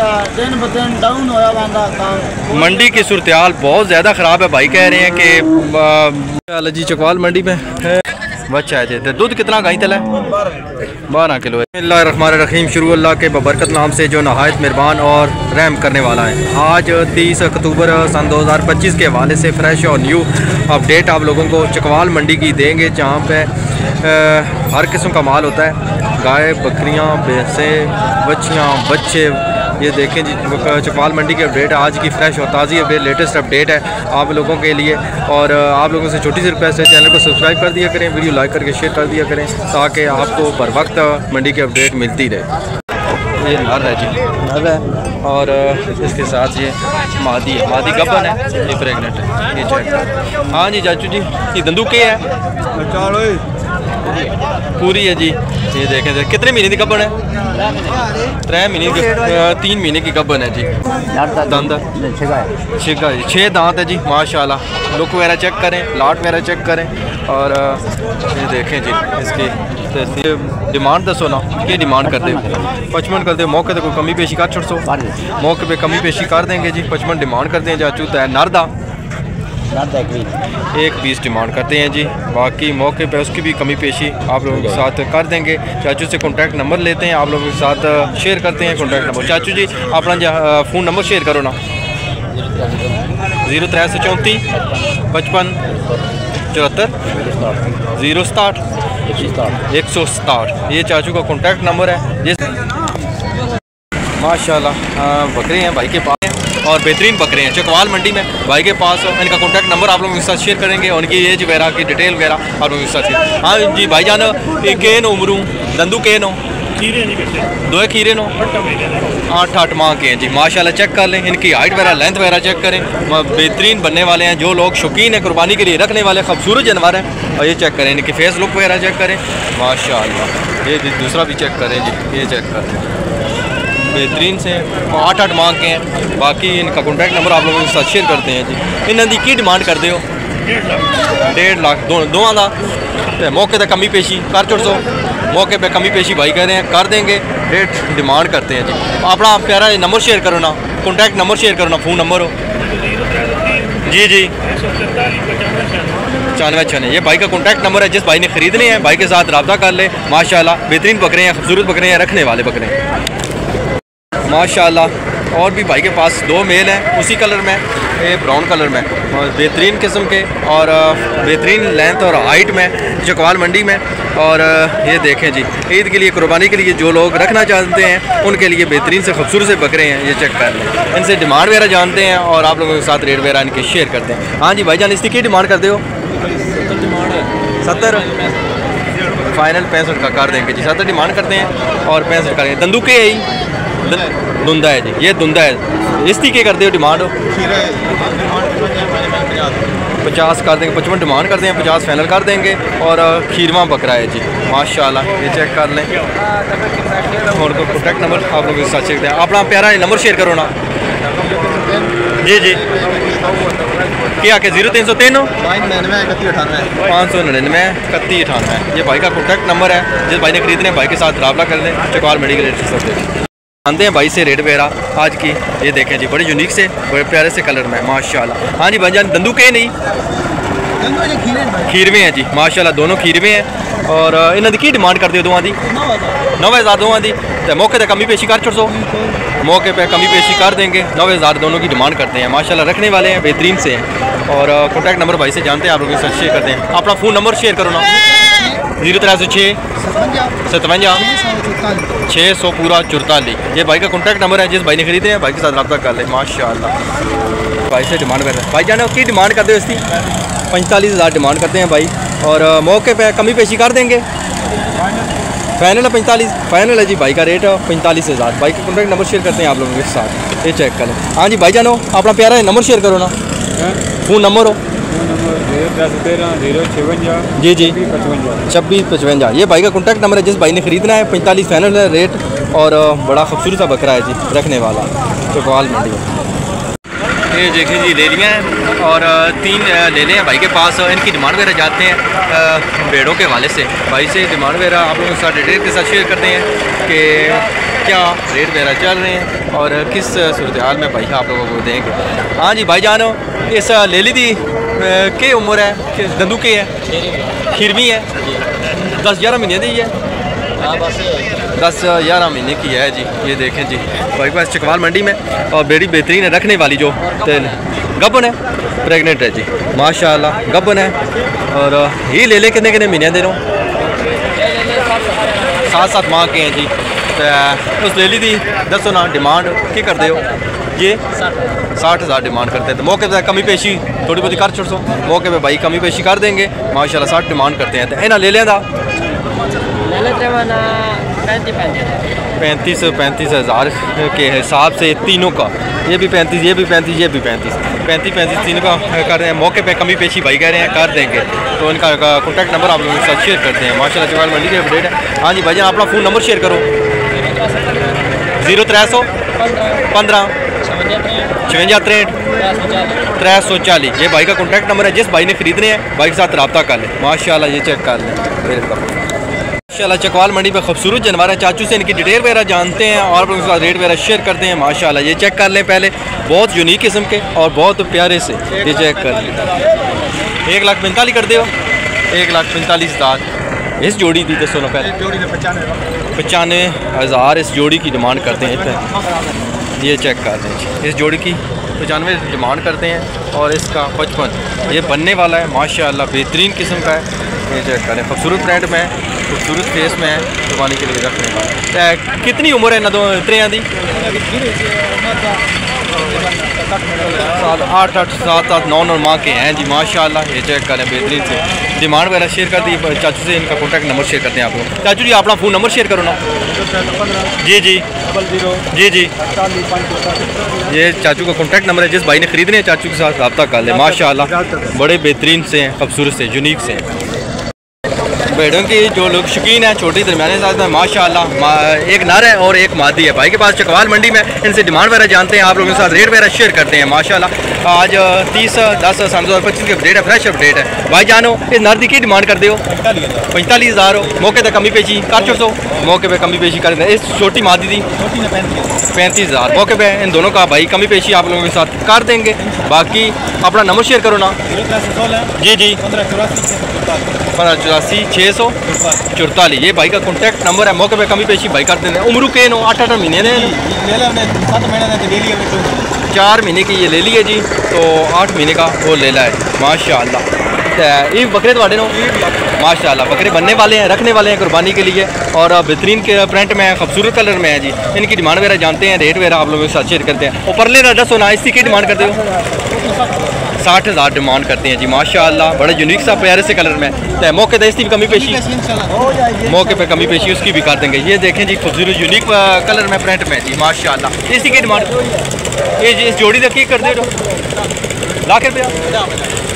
दिन ब दिन डाउन होया वांदा काम। मंडी की सूरत हाल बहुत ज़्यादा ख़राब है। भाई कह रहे हैं कि जी चकवाल मंडी में है बच्चा है जी। दूध कितना गाय तला है? 12 किलो है। बिस्मिल्लाहिर्रहमानिर्रहीम। शुरू अल्लाह के बबरकत नाम से जो नहायत मेहरबान और रहम करने वाला है। आज 30 अक्टूबर सन 2025 के हवाले से फ़्रेश और न्यू अपडेट आप लोगों को चकवाल मंडी की देंगे, जहाँ पे हर किस्म का माल होता है। गाय, बकरियाँ, भैंसें, बच्चियाँ, बच्चे। ये देखें जी चकवाल मंडी की अपडेट आज की फ़्रेश और ताज़ी अपडेट, लेटेस्ट अपडेट है आप लोगों के लिए। और आप लोगों से छोटी सी रिक्वेस्ट है, चैनल को सब्सक्राइब कर दिया करें, वीडियो लाइक करके शेयर कर दिया करें, ताकि आपको बर वक्त मंडी की अपडेट मिलती रहे। ये नर है जी, नर है। और इसके साथ ये मादी है, मादी गब्बन है, ये प्रेगनेंट है। ये चेक। हाँ जी चाचू जी, ये दंदूके है पूरी है जी। ये देखें कितने महीने की गब्बन है? 3 महीने की, 3 महीने की गब्बन है जी। दंद 6 दांत है जी माशाल्लाह। लुक वगैरह चेक करें, लाट वगैरह चेक करें। और ये देखें जी इसकी डिमांड दसो ना, क्या डिमांड करते हो? 55 करते हो। मौके पर कोई कमी पेशी कर छोड़ सो, मौके पे कमी पेशी कर देंगे जी। 55 डिमांड करते हैं चाचू। तो नरदा एक पीस डिमांड करते हैं जी। बाकी मौके पे उसकी भी कमी पेशी आप लोगों के साथ कर देंगे। चाचू से कॉन्टैक्ट नंबर लेते हैं, आप लोगों के साथ शेयर करते हैं कॉन्टैक्ट नंबर। चाचू जी अपना फ़ोन नंबर शेयर करो ना। 0334 55 74 067 167। ये चाचू का कॉन्टैक्ट नंबर है। ये माशाल्लाह बकरे हैं भाई के पास और बेहतरीन बकरे हैं चकवाल मंडी में भाई के पास। इनका कॉन्टैक्ट नंबर आप लोगों के साथ शेयर करेंगे, उनकी एज वगैरह की डिटेल वगैरह आप लोगों के साथ। हाँ जी भाई जान, के नो उमरू दंदू के नो दो खीरे नो 8 माह के हैं जी माशाल्लाह। चेक कर लें इनकी हाइट वगैरह, लेंथ वगैरह चेक करें। बेहतरीन बनने वाले हैं। जो लोग शौकीन हैं कुर्बानी के लिए रखने वाले खूबसूरत जानवर हैं। और ये चेक करें, इनकी फेस लुक वगैरह चेक करें माशाल्लाह। ये दूसरा भी चेक करें जी, ये चेक करें बेहतरीन से 8 माह के हैं। बाकी इनका कॉन्टैक्ट नंबर आप लोगों के साथ शेयर करते हैं जी। इन्हों की डिमांड करते हो? 1.5 लाख दोनों का। तो मौके पर कमी पेशी कर छोड़ सो, मौके पे कमी पेशी भाई कह रहे हैं कर देंगे। रेट डिमांड करते हैं जी। अपना प्यारा नंबर शेयर करो ना, कॉन्टैक्ट नंबर शेयर करो ना, फ़ोन नंबर हो जी जी 9596। ये भाई का कॉन्टैक्ट नंबर है। जिस भाई ने ख़रीदने हैं भाई के साथ रब्ता कर ले माशाल्लाह। बेहतरीन बकरे हैं, खूबसूरत बकरे हैं, रखने वाले बकरे हैं माशाल्लाह। और भी भाई के पास 2 मेल हैं उसी कलर में, ये ब्राउन कलर में, और बेहतरीन किस्म के और बेहतरीन लेंथ और हाइट में चकवाल मंडी में। और ये देखें जी ईद के लिए, कुर्बानी के लिए जो लोग रखना चाहते हैं उनके लिए बेहतरीन से खूबसूरत से बकरे हैं। ये चेक कर लें, इनसे डिमांड वगैरह जानते हैं और आप लोगों के साथ रेट वगैरह इनके शेयर करते हैं। हाँ जी भाईजान, इसकी क्या डिमांड करते हो? 70 फाइनल 65 का कर देंगे जी। 70 डिमांड करते हैं और 65 करेंगे। दंदूके है ही धुंदा है जी, ये धुंदा है। इसकी क्या करते हो डिमांड? 50 कर देंगे। 55 डिमांड करते हैं, 50 फाइनल कर देंगे। और खीरवा बकरा है जी माशाल्लाह। ये चेक कर लें। और कॉन्टैक्ट नंबर आप लोगों के साथ शेयर करें। अपना प्यारा नंबर शेयर करो ना जी जी। क्या के 0303 599 3198। ये भाई का कॉन्टैक्ट नंबर है। जिस भाई ने खरीदने भाई के साथ रब्ता कर लें। चकवाल मंडी के रेट जानते हैं भाई से रेट वगैरह आज की। ये देखें जी बड़े यूनिक से, बड़े प्यारे से कलर में माशाल्लाह। हाँ जी भाई जान, दंदू के नहीं खीरवे हैं जी माशाल्लाह, दोनों खीरवे हैं। और इन्हों की डिमांड करते हो? दोवां दी 9000 दोवां दी। तो मौके पर कमी पेशी कर छोड़ सो, मौके पे कमी पेशी कर देंगे। 9000 दोनों की डिमांड करते हैं माशाल्लाह, रखने वाले हैं, बेहतरीन से हैं। और कॉन्टैक्ट नंबर भाई से जानते हैं, आप लोग इसे शेयर करते हैं। अपना फ़ोन नंबर शेयर करो ना। 0306 57 600 पूरा 44। ये भाई का कॉन्टैक्ट नंबर है। जिस भाई ने खरीदे हैं भाई के साथ रब्ता कर ले माशाल्लाह। भाई से डिमांड कर रहे हैं। भाई जाने की डिमांड करते हो? इसकी 45,000 डिमांड करते हैं भाई। और मौके पे कमी पेशी कर देंगे। फाइनल है 45 फाइनल है जी। भाई का रेट 45,000। भाई का कॉन्टैक्ट नंबर शेयर करते हैं आप लोगों के साथ। ये चेक करें। हाँ जी भाई जानो, अपना प्यारा नंबर शेयर करो ना, फ़ोन नंबर हो जी जी 2655। ये भाई का कॉन्टैक्ट नंबर है। जिस भाई ने खरीदना है 45 फाइनल है रेट। और बड़ा खूबसूरत सा बकरा है जी, रखने वाला चकवाल मंडी। ये देखें जी ले लिया हैं और 3 ले लें भाई के पास। इनकी डिमांड वगैरह जाते हैं भेड़ों के हवाले से। भाई से डिमांड वगैरह आप लोगों के साथ डिटेल के साथ शेयर करते हैं कि क्या रेट वगैरह चल रहे हैं और किस सूरत हाल में भाई आप लोगों को देंगे। हाँ जी भाई जानो, इस लेली दी के उम्र है, दंदू के है, खिरवी है, 10-11 महीने दी है, 10-11 महीने की है जी। ये देखें जी भाई पास चकवाल मंडी में, और बेड़ी बेहतरीन है रखने वाली जो गब्बन है, प्रेगनेंट है जी माशाल्लाह, गब्बन है। और ये ले कितने कितने महीने दे रहा हूँ, 7-7 माह के हैं जी। तो उस ले ली थी दसो ना डिमांड की कर दे हो, ये 60,000 डिमांड करते हैं। तो मौके पर कमी पेशी थोड़ी बहुत कर छोड़ सो, मौके पे भाई कमी पेशी कर देंगे माशाल्लाह। 60 डिमांड करते हैं। तो इन्हें ले लें 35,000 के हिसाब से तीनों का, ये भी 35, ये भी 35, ये भी 35 तीनों का कर रहे हैं। मौके पे कमी पेशी भाई कह रहे हैं कर देंगे। तो इनका कॉन्टैक्ट नंबर आप लोगों के साथ शेयर करते हैं माशाल्लाह। चकवाल मंडी की अपडेट है। हाँ जी भाई जान अपना फ़ोन नंबर शेयर करो। 0315 56 340। ये भाई का कॉन्टैक्ट नंबर है। जिस भाई ने खरीदने हैं भाई के साथ रब्ता कर लें माशाल्लाह। ये चेक कर लें माशाल्लाह। चकवाल मंडी पे खूबसूरत जानवर है। चाचू से इनकी डिटेल वगैरह जानते हैं और उनके साथ रेट वगैरह शेयर करते हैं माशाल्लाह। ये चेक कर लें पहले, बहुत यूनिक किस्म के और बहुत प्यारे से ये चेक कर लें। 1,45,000 कर दो, 1,45,000 इस जोड़ी दी। दसो ना पहले 95,000 इस जोड़ी की डिमांड करते हैं। ये चेक कर दें, इस जोड़ी की 95 डिमांड करते हैं और इसका 55 ये बनने वाला है माशाल्लाह। बेहतरीन किस्म का है। ये चेक करें, खूबसूरत प्रिंट में है, खूबसूरत फेस में है, कुर्बानी के लिए रखने वाला। कितनी उम्र है ना दो त्रियाँ दी? 7-8 9 माह के हैं जी माशाल्लाह। ये चेक करें बेहतरीन से। डिमांड वगैरह शेयर कर दी चाचू से। इनका कॉन्टैक्ट नंबर शेयर करते हैं आप लोग। चाचू जी अपना फ़ोन नंबर शेयर करो ना। जी जी जी जी ये चाचू का कॉन्टैक्ट नंबर है। जिस भाई ने खरीदने हैं चाचू के साथ रब्ता कर ले माशाल्लाह। बड़े बेहतरीन से हैं, खूबसूरत से, यूनिक से हैं। भेड़ों की जो लोग शौकीन है छोटी दरमियाने साथ में माशाल्लाह, एक नर है और एक मादी है। भाई के पास चकवाल मंडी में। इनसे डिमांड वगैरह जानते हैं आप लोगों के साथ, रेट वगैरह शेयर करते हैं माशाल्लाह। आज 30/10/2025 की अपडेट है, फ्रेश अपडेट है। भाई जानो इस नर की डिमांड कर दो 45,000 मौके पर कमी पेशी कर छोड़ो, मौके पर कमी पेशी कर दें। इस छोटी मादी थी 35,000 मौके पे। इन दोनों का भाई कमी पेशी आप लोगों के साथ कर देंगे। बाकी अपना नंबर शेयर करो ना। जी जी 1584 ये भाई का कॉन्टैक्ट नंबर है। मौके पे कमी पेशी भाई कर देंगे। उम्र के नो 8-8 महीने ने 4 महीने की ये ले लिए जी। तो 8 महीने का वो ले ला है माशाल्लाह। ये बकरे तो नो माशाल्लाह बकरे बनने वाले हैं, रखने वाले हैं कुर्बानी के लिए। और बेहतरीन के प्रिंट में, खूबसूरत कलर में है जी। इनकी डिमांड वगैरह जानते हैं, रेट वगैरह आप लोगों के साथ शेयर करते हैं। ऊपर ले रहा 10 इसकी की डिमांड करते हो 60,000 डिमांड करते हैं जी माशाल्लाह। बड़े यूनिक सा प्यारे से कलर में। तो मौके पर इसकी भी कमी पेशी, मौके पे कमी पेशी उसकी भी कर देंगे। ये देखें जी खूबसूरत यूनिक कलर में प्रिंट में जी माशाल्लाह। इसकी की डिमांड ये जी इस जोड़ी की कर दे लाख रुपया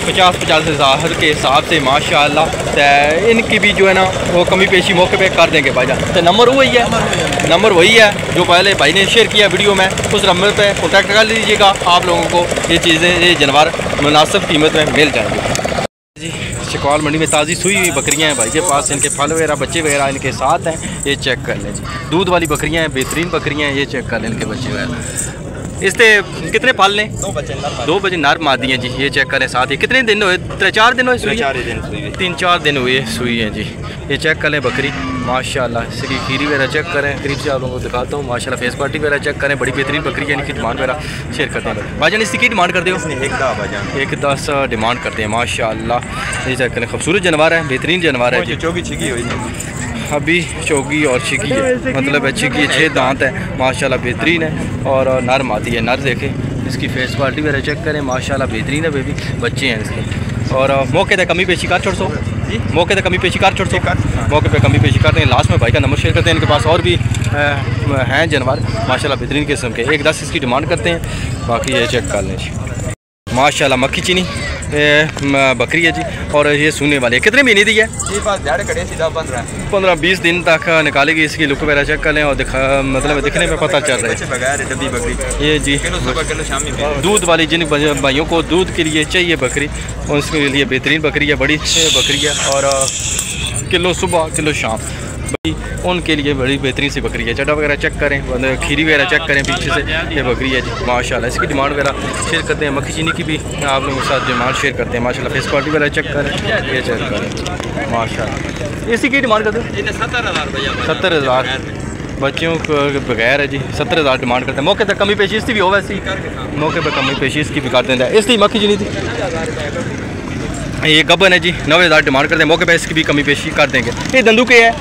50,000 के हिसाब से माशाल्लाह। तो इनकी भी जो है ना वो कमी पेशी मौके पे कर देंगे भाईजान। तो नंबर वही है, नंबर वही है जो पहले भाई ने शेयर किया वीडियो में। उस नंबर पे कॉन्टैक्ट कर लीजिएगा, आप लोगों को ये चीज़ें, ये जानवर मुनासिब कीमत में मिल जाएंगे जी। चकवाल मंडी में ताज़ी सुई हुई बकरियां हैं भाई के पास। इनके फल वगैरह बच्चे वगैरह इनके साथ हैं। ये चेक कर लें जी, दूध वाली बकरियां हैं, बेहतरीन बकरियां हैं। ये चेक कर लें इनके बच्चे वगैरह। इससे कितने पाल लें? 2 बजे नर मादी हैं जी। ये चेक करें साथ ही। कितने दिन हुए? 3-4 दिन हुए सुई? 3-4 दिन हुए सुई हैं जी। ये चेक कर लें बकरी माशाल्लाह। इसकी खीरी वगैरह चेक करें, करीब से आप लोगों को दिखाता हूँ माशाल्लाह। फेस पार्टी वगैरह चेक करें, बड़ी बेहतरीन बकरी है। इनकी डिमांड वगैरह शेयर करते हैं भाईजान। इसकी की डिमांड करते हो? 1,10 डिमांड करते हैं माशाल्लाह। ये चेक करें, खूबसूरत जानवर है, बेहतरीन जानवर है। चौकी छिकी हुई अभी चौकी और छिकी है, मतलब है छिकी 6 दांत है माशाल्लाह, बेहतरीन है। और नर मादी है। नर देखें, इसकी फेस क्वालिटी वगैरह चेक करें माशाल्लाह, बेहतरीन है। बेबी बच्चे हैं इसके। और मौके पर कमी पेशी कर छोड़ सो जी, मौके पर कमी पेशी कर छोड़ सो, मौके पर कमी पेशी करते हैं। लास्ट में भाई का नंबर शेयर करते हैं। इनके पास और भी हैं जानवर माशाल्लाह बेहतरीन किस्म के। 1,10 इसकी डिमांड करते हैं। बाकी ये चेक कर लें जी माशाल्लाह। मक्खी चीनी बकरी है जी। और ये सूने वाली है। कितने महीने दी है? 15-20 दिन तक निकालेगी। इसकी लुक वगैरह चेक कर लें और मतलब दिखने में पता चल रहा है ये जी। दूध वाली जिन भाइयों को दूध के लिए चाहिए बकरी, उसके लिए बेहतरीन बकरी है, बड़ी बकरी है। और किलो सुबह किलो शाम भाई उनके लिए बड़ी बेहतरीन सी बकरी है। चटा वगैरह चेक करें, खीरी वगैरह चेक करें पीछे से। ये बकरी है जी माशाल्लाह। इसकी डिमांड वगैरह शेयर करते हैं, मक्खी चीनी की भी आप लोगों के साथ डिमांड शेयर करते हैं माशाल्लाह। फेस क्वालिटी वगैरह चेक करें, ये चेक करें माशाल्लाह। इसी की डिमांड करते हैं 70,000 बच्चों को बगैर है जी। 70,000 डिमांड करते हैं। मौके तक कमी पेशी इसकी भी हो, वैसे मौके पर कमी पेशी इसकी भी करते हैं। इसकी मक्खी चीनी थी, ये गबन है जी। 90,000 डिमांड करते हैं। मौके पर इसकी भी कमी पेशी कर देंगे। ये दंदू के है,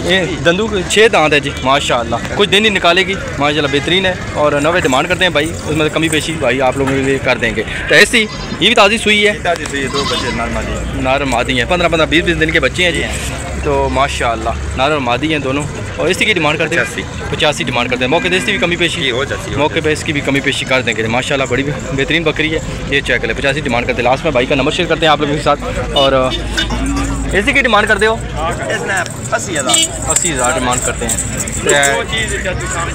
ये दंदू 6 दांत है जी माशाल्लाह। कुछ दिन ही निकालेगी माशाल्लाह, बेहतरीन है। और 90 डिमांड करते हैं भाई, उसमें कमी पेशी भाई आप लोगों के लिए कर देंगे। तो ऐसी ये भी ताज़ी सुई है, 2 बच्चे नर मादी हैं। 15-20 दिन के बच्चे हैं जी। तो माशाल्लाह नर और मादी हैं दोनों। और इसी की डिमांड करते हैं 85 डिमांड करते हैं। मौके पर इसकी भी कमी पेशी हो जाती है, मौके पर इसकी भी कमी पेशी कर देंगे माशाल्लाह। बड़ी बेहतरीन बकरी है, ये चेक करें। 85 डिमांड करते हैं। लास्ट में भाई का नंबर शेयर करते हैं आप लोगों के साथ। और इसी की डिमांड करते हो 80,000 डिमांड करते हैं।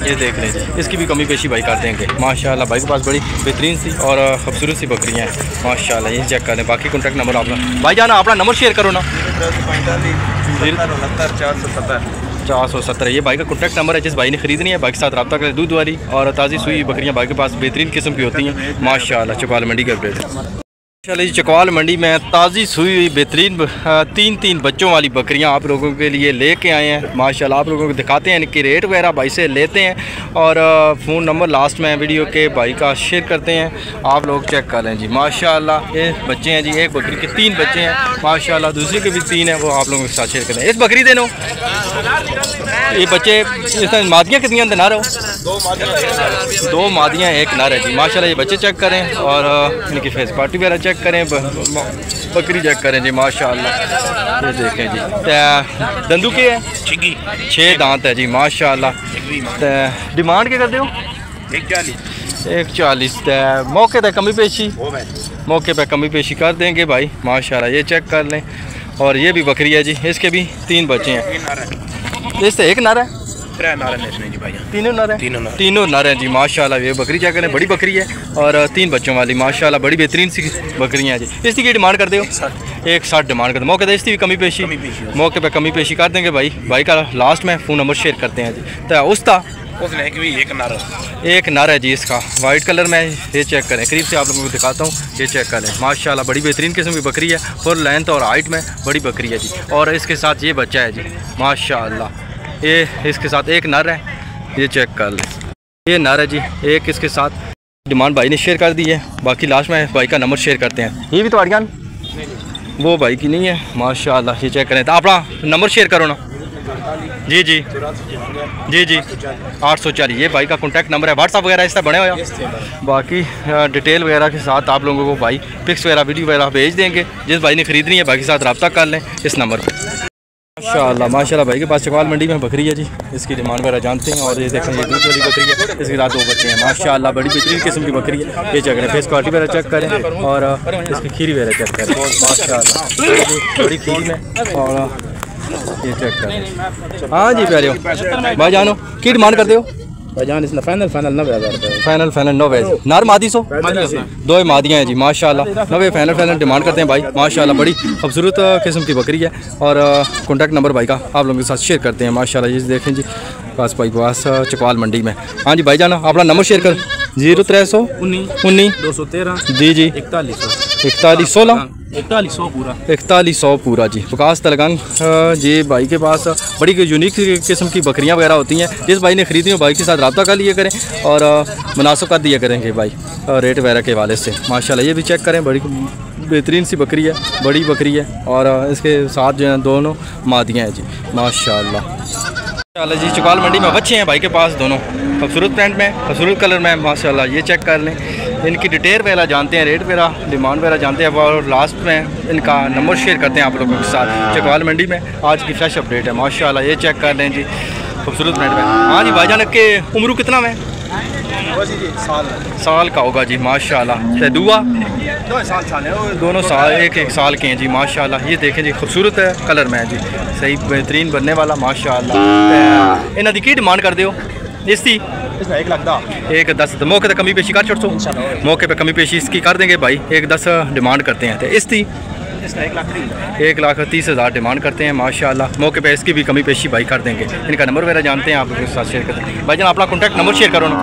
ये देख लें, इसकी भी कमी पेशी भाई कर देंगे माशाल्लाह। भाई के पास बड़ी बेहतरीन सी और खूबसूरत सी बकरियाँ हैं माशाल्लाह। ये चेक करें। बाकी कॉन्टैक्ट नंबर अपना भाई जाना अपना नंबर शेयर करो ना। 470 ये भाई का कॉन्टैक्ट नंबर है। जिस भाई ने खरीदनी है भाई के साथ रब्ता करें। दूध वाली और ताज़ी सुई बकरियाँ भाई के पास बेहतरीन किस्म की होती हैं माशाल्लाह। चकवाल मंडी के अपडेट चलिए जी। चकवाल मंडी में ताज़ी सुई हुई बेहतरीन 3 बच्चों वाली बकरियां आप लोगों के लिए लेके आए हैं माशाल्लाह। आप लोगों को दिखाते हैं इनके रेट वगैरह भाई से लेते हैं। और फ़ोन नंबर लास्ट में वीडियो के भाई का शेयर करते हैं, आप लोग चेक कर लें जी माशाल्लाह। ये बच्चे हैं जी, एक बकरी के 3 बच्चे हैं माशाल्लाह। दूसरे के भी 3 हैं, वो आप लोगों के साथ शेयर करें। इस बकरी देनो ये बच्चे इसमें मादियाँ कितनी अंदर ना रहो? 2 मादियाँ 1 नर है जी माशाल्लाह। ये बच्चे चेक करें और इनकी फेस पार्टी वगैरह चेक करें, बकरी चेक करें जी माशाल्लाह। ये देखें जी। दंदू के है 6 दांत है जी माशाल्लाह। डिमांड क्या करते हो? 140 मौके पर कमी पेशी, मौके पर कमी पेशी कर देंगे भाई माशाल्लाह। ये चेक कर लें। और ये भी बकरी है जी, इसके भी 3 बच्चे हैं। इससे 1 नर है, 3 नर जी भाई। तीनों नर हैं जी माशाल्लाह। ये बकरी चेक करें, बड़ी बकरी है और 3 बच्चों वाली माशाल्लाह। बड़ी बेहतरीन सी बकरियाँ हैं जी। इसकी डिमांड कर दो 160 डिमांड करते। मौके पर इसकी भी कमी पेशी, मौके पर कमी पेशी कर देंगे भाई। भाई का लास्ट में फ़ोन नंबर शेयर करते हैं जी। तो उसका एक नर है जी इसका, वाइट कलर में। ये चेक करें, करीब से आप लोगों को दिखाता हूँ। ये चेक करें माशाल्लाह। बड़ी बेहतरीन किस्म की बकरी है, फुल लेंथ और हाइट में बड़ी बकरी है जी। और इसके साथ ये बच्चा है जी माशाल्लाह। ये इसके साथ 1 नर है, ये चेक कर लें। ये नर है जी, एक इसके साथ। डिमांड भाई ने शेयर कर दी है, बाकी लास्ट में भाई का नंबर शेयर करते हैं। ये भी तो अड़ियान वो भाई की नहीं है माशाल्लाह। ये चेक करें। तो अपना नंबर शेयर करो ना। जी 840 ये भाई का कॉन्टैक्ट नंबर है। व्हाट्सअप वगैरह इस तरह बने हुए। बाकी डिटेल वगैरह के साथ आप लोगों को भाई पिक्स वगैरह वीडियो वगैरह भेज देंगे। जिस भाई ने ख़रीदनी है भाई के साथ रब्ता कर लें इस नंबर पर माशाल्लाह। भाई के पास चकवाल मंडी में बकरी है जी। इसकी डिमांड वगैरह जानते हैं। और ये देखें, ये दूध वाली बकरी है, इसके साथ 2 बच्चे हैं माशाल्लाह। बड़ी बेहतरीन किस्म की बकरी है। ये चेक करें, फेस क्वालिटी वगैरह चेक करें और इसकी खीरी वगैरह चेक करें माशाल्लाह। बड़ी खीरी में और ये चेक करें। हाँ जी प्यारे हो भाई जानो की डिमांड करते हो भाईजान? इसमें फाइनल 90,000 रुपये। फाइनल 90 नार मादी 100 2 मादियाँ हैं जी माशाल्लाह। 90 फाइनल डिमांड करते हैं भाई माशाल्लाह। बड़ी खूबसूरत किस्म की बकरी है। और कॉन्टैक्ट नंबर भाई का आप लोगों के साथ शेयर करते हैं माशाल्लाह। ये देखें जी पास भाई पास चकवाल मंडी में। हाँ जी भाई जाना अपना नंबर शेयर कर। 0319 213 जी 4116 4100 पूरा जी। विकास तलगंग जी भाई के पास बड़ी यूनिक किस्म की बकरियां वगैरह होती हैं। जिस भाई ने ख़रीदनी हो भाई के साथ रब्ता कर लिया करें और मुनासिब कर दिया करेंगे भाई रेट वगैरह के हवाले से माशाल्लाह। ये भी चेक करें, बड़ी बेहतरीन सी बकरी है, बड़ी बकरी है। और इसके साथ जो है 2 मादियाँ हैं जी माशाल्लाह। जी चकवाल मंडी में बच्चे हैं भाई के पास दोनों, खूबसूरत प्रिंट में, खूबसूरत कलर में माशाल्लाह। ये चेक कर लें। इनकी डिटेल वगैरह जानते हैं, रेट वगैरह डिमांड वगैरह जानते हैं। और लास्ट में इनका नंबर शेयर करते हैं आप लोगों के साथ। चकवाल मंडी में आज की फ्रेश अपडेट है माशाल्लाह। ये चेक कर लें जी खूबसूरत प्रिंट में। हाँ जी भाईजान के उम्र कितना में साल का होगा जी माशाल्लाह। तो दुआ दोनों साल एक साल के हैं जी माशाल्लाह। ये देखें जी खूबसूरत है कलर में है जी, सही बेहतरीन बनने वाला माशाल्लाह। इन्हों की डिमांड कर दो इसकी? 1,10 तो मौके पर कमी पेशी कर छोड़ो, मौके पे कमी पेशी इसकी कर देंगे भाई। 1,10 डिमांड करते हैं। तो इसकी 1,30,000 डिमांड करते हैं माशाल्लाह। मौके पे इसकी भी कमी पेशी भाई कर देंगे। इनका नंबर वगैरह जानते हैं, आप लोगों के साथ शेयर करते हैं। भाई जान अपना कॉन्टैक्ट नंबर शेयर करो ना।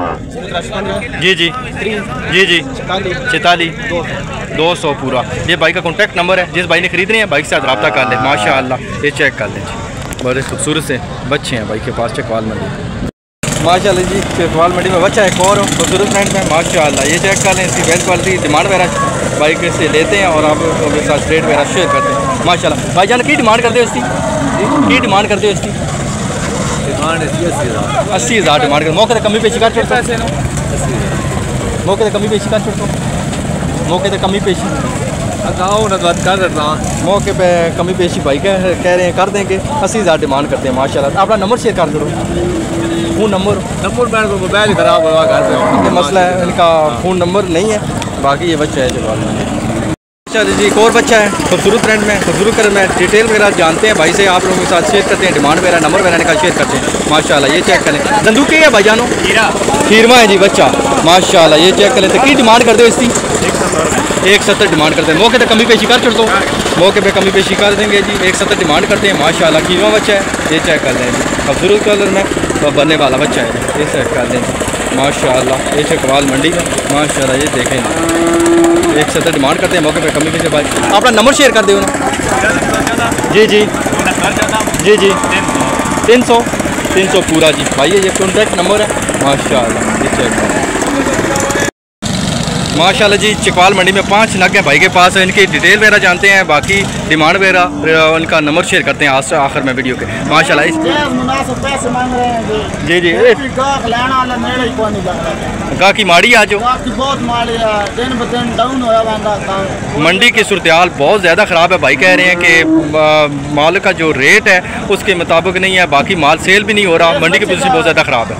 जी जी जी जी 44,200 पूरा। ये भाई का कॉन्टैक्ट नंबर है। जिस भाई ने खरीदने हैं भाई के साथ रब्ता कर ले माशाल्लाह। ये चेक कर लें जी, बड़े खूबसूरत से बच्चे हैं भाई के पास चकवाल मंडी माशाल्लाह जी। चकवाल मंडी में बच्चा एक और खूबसूरत ब्रांड में माशाल्लाह। ये चेक कर लें, इसकी बेस्ट क्वालिटी डिमांड वगैरह बाइक से लेते हैं और आप लोगों के साथ रेट वगैरह शेयर करते हैं माशाल्लाह। भाई जान की डिमांड करते हो इसकी? की डिमांड करते हो इसकी? डिमांड 80,000 डिमांड कर। मौके पर कमी पेशी कर छोड़ता है, मौके पर कमी पेशी कर छोड़ो, मौके पर कमी पेशी मौके पे कमी पेशी भाई कह रहे हैं कर देंगे। 80,000 डिमांड करते हैं माशाल्लाह। अपना नंबर शेयर कर दो। फ़ोन नंबर मोबाइल ख़राब हुआ घर पे मसला है, इनका फ़ोन नंबर नहीं है। बाकी ये बच्चा है जो चलिए जी। एक और बच्चा है खूबसूरत ब्रांड में, खूबसूरत कलर में। डिटेल वगैरह जानते हैं भाई से, आप लोगों के साथ शेयर करते हैं। डिमांड वगैरह नंबर वगैरह का शेयर करते हैं माशाल्लाह। ये चेक करें, दंदूकी है भाई जानो, खीरमा है जी बच्चा माशाल्लाह। ये चेक करें। तो की डिमांड कर दो इसकी? 1,70 डिमांड करते हैं। मौके पर कमी पेशी कर छोड़ दो, मौके पे कमी पेशी कर देंगे जी। 1,70 डिमांड करते हैं माशाल्लाह। खीरमा बच्चा है, ये चेक कर दें जी। खूबसूरत कलर में तो बनने वाला बच्चा है, ये चेक कर दें माशाल्लाह। ये चकवाल मंडी का माशाल्लाह। ये देखें 1,70 डिमांड करते हैं। मौके पे कमी पेशी भाई अपना नंबर शेयर कर दो ना। जी जी जी जी 300 पूरा जी भाई। ये कॉन्टैक्ट नंबर है माशाल्लाह। ये चेक करें माशाल्लाह जी। चकवाल मंडी में 5 नग हैं भाई के पास। इनकी डिटेल वगैरह जानते हैं, बाकी डिमांड वगैरह उनका नंबर शेयर करते हैं आखिर में वीडियो के माशाल्लाह। जी जी गा की माड़ी आज मंडी की सूरत हाल बहुत ज़्यादा ख़राब है भाई। कह रहे हैं कि माल का जो रेट है उसके मुताबिक नहीं है, बाकी माल सेल भी नहीं हो रहा। मंडी की पोजीशन बहुत ज़्यादा ख़राब है।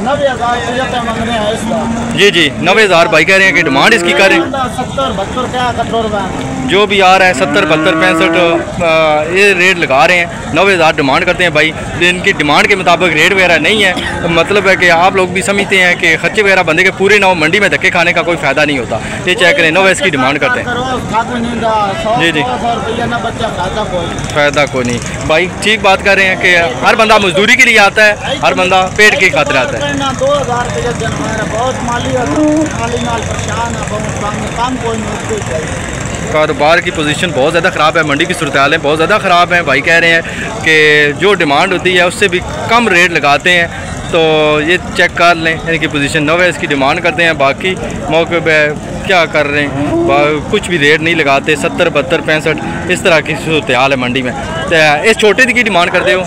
जी जी 90,000 भाई कह रहे हैं कि डिमांड इसकी करें। 70-72 जो भी आ रहा है 70, 72, 65 ये रेट लगा रहे हैं। 90,000 डिमांड करते हैं भाई। इनकी डिमांड के मुताबिक रेट वगैरह नहीं है। तो मतलब है कि आप लोग भी समझते हैं कि खर्चे वगैरह बंदे के पूरे ना हो, मंडी में धक्के खाने का कोई फ़ायदा नहीं होता। ये चेक करें 90 इसकी डिमांड करते हैं। जी जी फ़ायदा कोई नहीं भाई, ठीक बात कर रहे हैं कि हर बंदा मजदूरी के लिए आता है, हर बंदा पेट के खातिर आता है। कारोबार की पोजीशन बहुत ज़्यादा ख़राब है। मंडी की सूरत हाल बहुत ज़्यादा ख़राब है भाई। कह रहे हैं कि जो डिमांड होती है उससे भी कम रेट लगाते हैं। तो ये चेक कर लें, इनकी पोजीशन 90 इसकी डिमांड करते हैं। बाकी मौके पे क्या कर रहे हैं, कुछ भी रेट नहीं लगाते। 70, 72, 65 इस तरह की सूरत हाल है मंडी में। तो इस छोटे की डिमांड करते हो?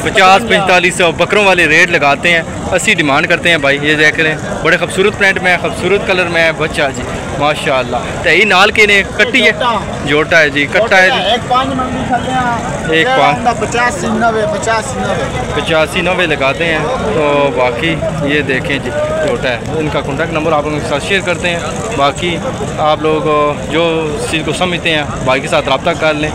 50-45 बकरों वाले रेट लगाते हैं। 80 डिमांड करते हैं भाई। ये देख रहे हैं बड़े खूबसूरत प्रिंट में, खूबसूरत कलर में है बच्चा जी माशाल्लाह। तो यही नाल के ने कट्टी है, जोटा है जी, कट्टा है जी। एक 85-90 लगाते हैं। तो बाकी ये देखें जी जोटा है। इनका कॉन्टैक्ट नंबर आप लोगों के साथ शेयर करते हैं। बाकी आप लोग जो चीज़ को समझते हैं भाई के साथ रब्ता कर लें,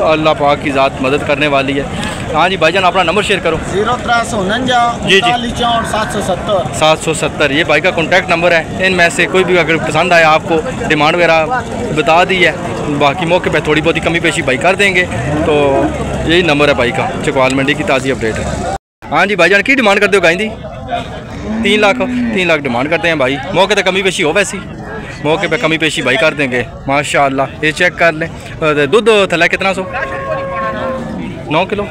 अल्लाह पाक की ज़ात मदद करने वाली है। हाँ जी भाईजान अपना नंबर शेयर करो। 0349 जी जी 770 770 ये भाई का कॉन्टैक्ट नंबर है। इनमें से कोई भी अगर पसंद आया, आपको डिमांड वगैरह बता दी है, बाकी मौके पे थोड़ी बहुत कमी पेशी भाई कर देंगे। तो यही नंबर है भाई का। चकवाल मंडी की ताज़ी अपडेट है। हाँ जी भाईजान की डिमांड करते हो गाइंदी? 3 लाख डिमांड करते हैं भाई। मौके पर कमी पेशी हो, वैसी मौके पे कमी पेशी भाई कर देंगे माशाल्लाह। ये चेक कर लें। दूध थला कितना 9 किलो,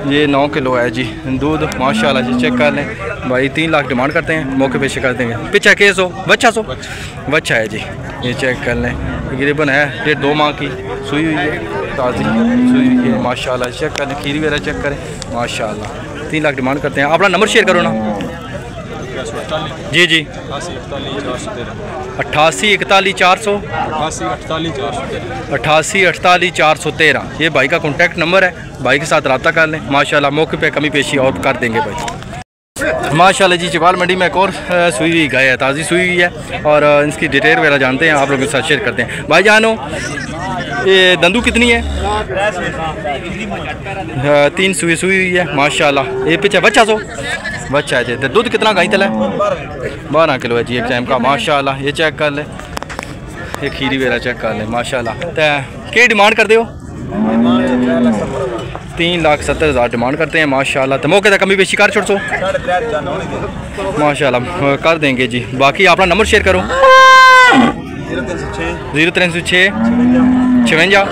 ये 9 किलो है जी दूध माशाल्लाह जी। चेक कर लें भाई। 3 लाख डिमांड करते हैं, मौके पे कर देंगे। पीछा केस हो बच्चा है जी। ये चेक कर लें तकरीबन है 1.5 माह की सुई हुई है, ताज़ी सुई हुई है माशाल्लाह। चेक कर लें, खीरी वगैरह चेक करें माशाल्लाह। 3 लाख डिमांड करते हैं। अपना नंबर शेयर करो ना। जी जी 88 41 400 88 48 413 ये भाई का कॉन्टैक्ट नंबर है। भाई के साथ रब्ता कर लें माशाल्लाह। मौके पे कमी पेशी और कर देंगे भाई। माशाल्लाह जी, चकवाल मंडी में एक और सुई हुई गाय है, ताज़ी सुई हुई है और इसकी डिटेल वगैरह जानते हैं, आप लोगों के साथ शेयर करते हैं। भाई जानो ये दंदू कितनी है? 3 सुई हुई है माशाल्लाह। ये पीछे बच्चा बच्चा है जी। तो दूध कितना गाय तला है? 12 किलो है जी एक टाइम का माशाल्लाह। ये चेक कर ले, ये खीरी वगैरह चेक कर ले माशाल्लाह। तो क्या डिमांड कर दे हो? 3,70,000 डिमांड करते हैं माशाल्लाह। तो मौके तक कमी पेशी कर छोड़ सो माशाल्लाह कर देंगे जी। बाकी अपना नंबर शेयर करो। 0306 56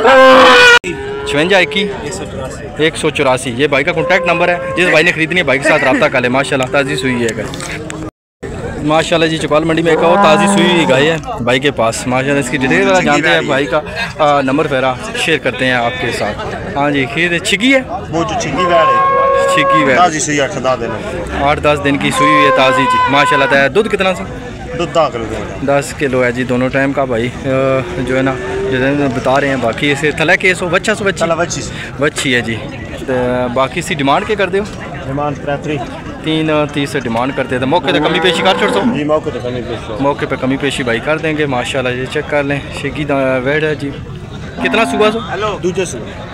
184। ये भाई का कॉन्टैक्ट नंबर है, जिस भाई ने खरीदनी है भाई के साथ रब्ता कर ले माशाल्लाह। ताज़ी सुई है माशाल्लाह जी। चकवाल मंडी में एक और ताज़ी सुई गाय है भाई के पास माशाल्लाह। इसकी डिटेल वगैरह जानते हैं, भाई का नंबर वगैरह शेयर करते हैं आपके साथ। हाँ जी, खीर छिगी है वो जो छिगी वैड है, छिगी वैड ताज़ी सुई 8-10 दिन की सुई हुई है ताज़ी जी माशाल्लाह। दूध कितना सा? दूध 10 किलो है जी दोनों टाइम का भाई जो है ना, जैसे बता रहे हैं। बाकी इसे थला केस हो बच्चा सो बच्ची है जी। तो बाकी इसकी डिमांड क्या कर दो? डिमांड 330 डिमांड करते हैं। तो मौके पे कमी पेशी कर छोड़ दो जी। मौके पे कमी पेशी भाई कर देंगे माशाल्लाह। ये चेक कर लें, शिगी वेड है जी। कितना सुबह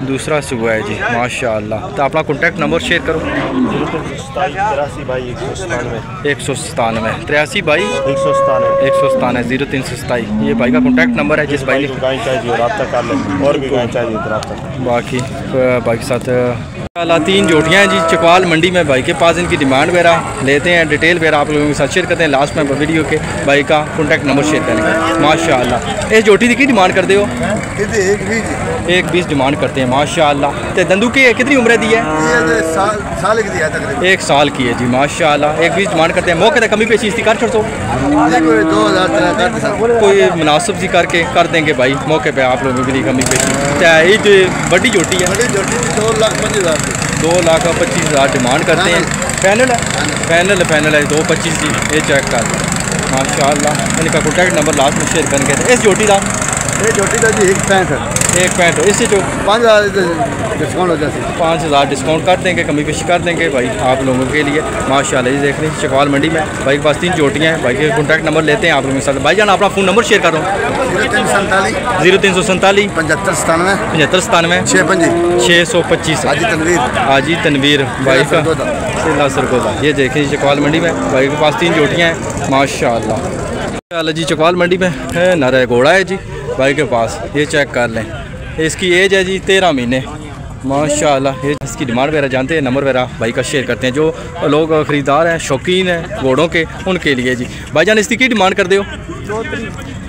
दूसरा सुबह है जी माशाल्लाह। तो अपना कॉन्टैक्ट नंबर शेयर करो। 197 83 बाई 197 0327। ये भाई का कॉन्टैक्ट नंबर है, जिस भाई ने गाय चाहिए रब्ता कर ले और भी गाय चाहिए तो रब्ता। बाकी भाई के साथ 3 जोटियाँ हैं जी चकवाल मंडी में। भाई के पास इनकी डिमांड वगैरह लेते हैं, डिटेल वगैरह आप लोगों के साथ शेयर करते हैं। लास्ट में वीडियो के भाई का कॉन्टैक्ट नंबर शेयर करेंगे माशाल्लाह। इस जोटी की डिमांड कर दे हो? 120 डिमांड करते हैं माशाल्लाह। तो दंदू की कितनी उम्र दी है? 1 साल की है जी माशाल्लाह। 120 डिमांड करते हैं। मौके तक कमी पेशी इसकी कर छोड़ दो, कोई मुनासिब सी करके कर देंगे भाई मौके पे आप लोगों के लिए कमी पेशी। ये जो बड़ी जोटी है 2,25,000 डिमांड करते हैं। पैनल है 225 जी। ये चेक कर माशाल्लाह। इनका कॉन्टैक्ट नंबर लास्ट में शेयर करेंगे। इस जोटी का जी 165 इससे जो 5,000 डिस्काउंट हो जाती है। 5,000 डिस्काउंट कर देंगे, कमी पेशी कर देंगे भाई आप लोगों के लिए माशाल्लाह। ये देख लीजिए चकवाल मंडी में भाई के पास 3 जोटियाँ हैं। भाई के कॉन्टैक्ट नंबर लेते हैं आप लोगों के साथ। भाई जान अपना फ़ोन नंबर शेयर करो। 0347 7597 625 हाजी तनवीर भाई का सिला सरगोदा। ये देखें चकवाल मंडी में भाई के पास 3 जोटियाँ हैं माशाल्लाह जी। चकवाल मंडी में है नर घोड़ा है जी भाई के पास। ये चेक कर लें, इसकी एज है जी 13 महीने माशाल्लाह। ये इसकी डिमांड वगैरह जानते हैं, नंबर वगैरह भाई का शेयर करते हैं। जो लोग ख़रीदार हैं, शौकीन हैं घोड़ों के, उनके लिए जी। भाईजान इसकी की डिमांड कर दो?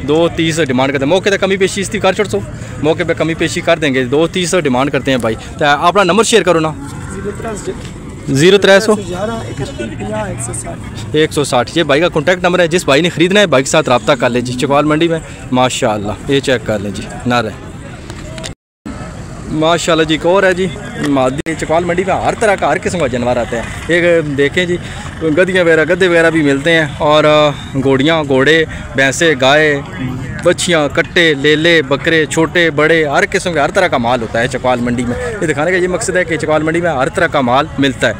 230 डिमांड करते हैं। मौके तक कमी पेशी इसकी कर छोड़ सो, मौके पे कमी पेशी कर देंगे। 230 डिमांड करते हैं भाई। तो अपना नंबर शेयर करो ना। 0300 160। ये भाई का कॉन्टैक्ट नंबर है, जिस भाई ने ख़रीदना है भाई के साथ रब्ता कर ले जी चकवाल मंडी में माशाल्लाह। ये चेक कर लें जी नर है माशाल्लाह जी। एक और है जी मादी चकवाल मंडी में हर तरह का हर किस्म का जानवर आते हैं। एक देखें जी गद्दियाँ वगैरह गद्दे वगैरह भी मिलते हैं और घोड़ियाँ घोड़े भैंसे गाय बच्चियाँ कट्टे लेले बकरे छोटे बड़े हर किस्म के हर तरह का माल होता है चकवाल मंडी में। ये दिखाने का ये मकसद है कि चकवाल मंडी में हर तरह का माल मिलता है।